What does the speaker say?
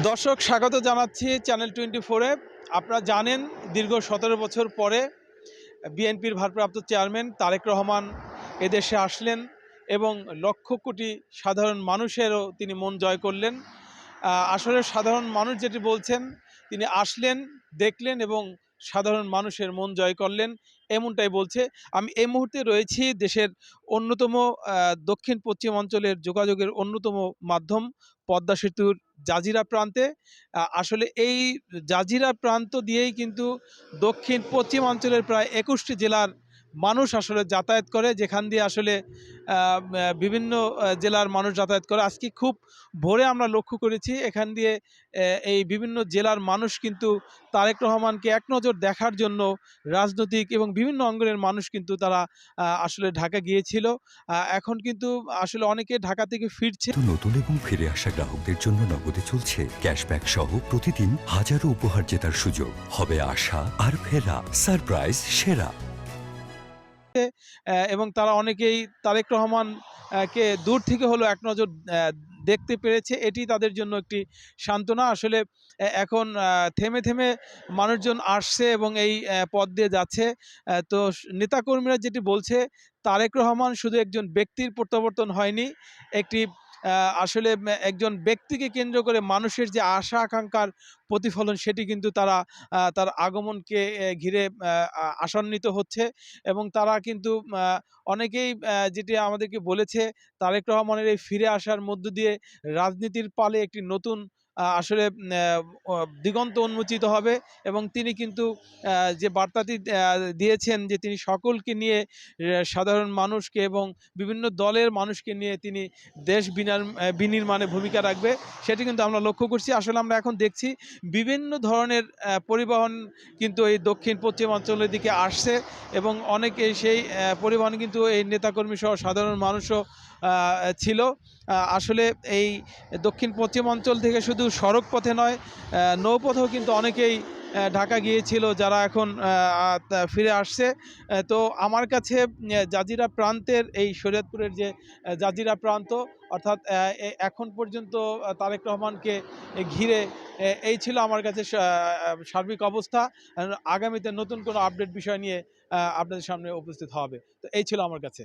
দর্শক স্বাগত জানাচ্ছি চ্যানেল 24-এ। আপনারা জানেন দীর্ঘ 17 বছর পরে বিএনপির ভারপ্রাপ্ত চেয়ারম্যান তারেক রহমান এদেশে আসলেন এবং লক্ষ কোটি সাধারণ মানুষেরও তিনি মন জয় করলেন। আসলে সাধারণ মানুষ যেটি বলছেন, তিনি আসলেন, দেখলেন এবং সাধারণ মানুষের মন জয় করলেন, এমনটাই বলছে। আমি এই মুহূর্তে রয়েছি দেশের অন্যতম দক্ষিণ পশ্চিম অঞ্চলের যোগাযোগের অন্যতম মাধ্যম পদ্মা সেতুর জাজিরা প্রান্তে। আসলে এই জাজিরা প্রান্ত দিয়েই কিন্তু দক্ষিণ পশ্চিম অঞ্চলের প্রায় 21টি জেলার মানুষ আসলে যাতায়াত করে, যেখান দিয়ে আসলে বিভিন্ন জেলার মানুষ যাতায়াত করে। আজকে খুব ভোরে আমরা লক্ষ্য করেছি এখান দিয়ে এই বিভিন্ন জেলার মানুষ কিন্তু তারেক রহমানকে এক নজর দেখার জন্য রাজনৈতিক এবং বিভিন্ন অঙ্গনের মানুষ কিন্তু তারা আসলে ঢাকা গিয়েছিল। এখন কিন্তু আসলে অনেকে ঢাকা থেকে ফিরছে। নতুন এবং ফিরে আসা গ্রাহকদের জন্য নগদে চলছে ক্যাশব্যাক সহ প্রতিদিন হাজারো উপহার জেতার সুযোগ। হবে আশা আর ফেরা, সারপ্রাইজ সেরা। এবং তারা অনেকেই তারেক রহমান কে দূর থেকে হলো এক নজর দেখতে পেরেছে। এটি তাদের জন্য একটি সান্ত্বনা। আসলে এখন থেমে থেমে মানুষজন আসছে এবং এই পথ দিয়ে যাচ্ছে। তো নেতাকর্মীরা যেটি বলছে, তারেক রহমান শুধু একজন ব্যক্তির প্রত্যাবর্তন হয়নি, একটি আসলে একজন ব্যক্তিকে কেন্দ্র করে মানুষের যে আশা আকাঙ্ক্ষার প্রতিফলন, সেটি কিন্তু তারা তার আগমনকে ঘিরে আশান্বিত হচ্ছে এবং তারা কিন্তু অনেকেই যেটি আমাদেরকে বলেছে, তারেক রহমানের এই ফিরে আসার মধ্য দিয়ে রাজনীতির পালে একটি নতুন আসলে দিগন্ত উন্মোচিত হবে এবং তিনি কিন্তু যে বার্তাটি দিয়েছেন যে তিনি সকলকে নিয়ে, সাধারণ মানুষকে এবং বিভিন্ন দলের মানুষকে নিয়ে তিনি দেশ বিনির্মাণে ভূমিকা রাখবে, সেটি কিন্তু আমরা লক্ষ্য করছি। আসলে আমরা এখন দেখছি বিভিন্ন ধরনের পরিবহন কিন্তু এই দক্ষিণ পশ্চিম অঞ্চলের দিকে আসছে এবং অনেকে সেই পরিবহন কিন্তু এই নেতাকর্মী সহ সাধারণ মানুষও ছিল। আসলে এই দক্ষিণ পশ্চিম অঞ্চল থেকে শুধু সড়ক পথে নয়, নৌপথেও কিন্তু অনেকেই ঢাকা গিয়েছিল, যারা এখন ফিরে আসছে। তো আমার কাছে জাজিরা প্রান্তের এই শরীয়তপুরের যে জাজিরা প্রান্ত, অর্থাৎ এখন পর্যন্ত তারেক রহমানকে ঘিরে এই ছিল আমার কাছে সার্বিক অবস্থা। আগামীতে নতুন কোনো আপডেট বিষয় নিয়ে আপনাদের সামনে উপস্থিত হবে। তো এই ছিল আমার কাছে।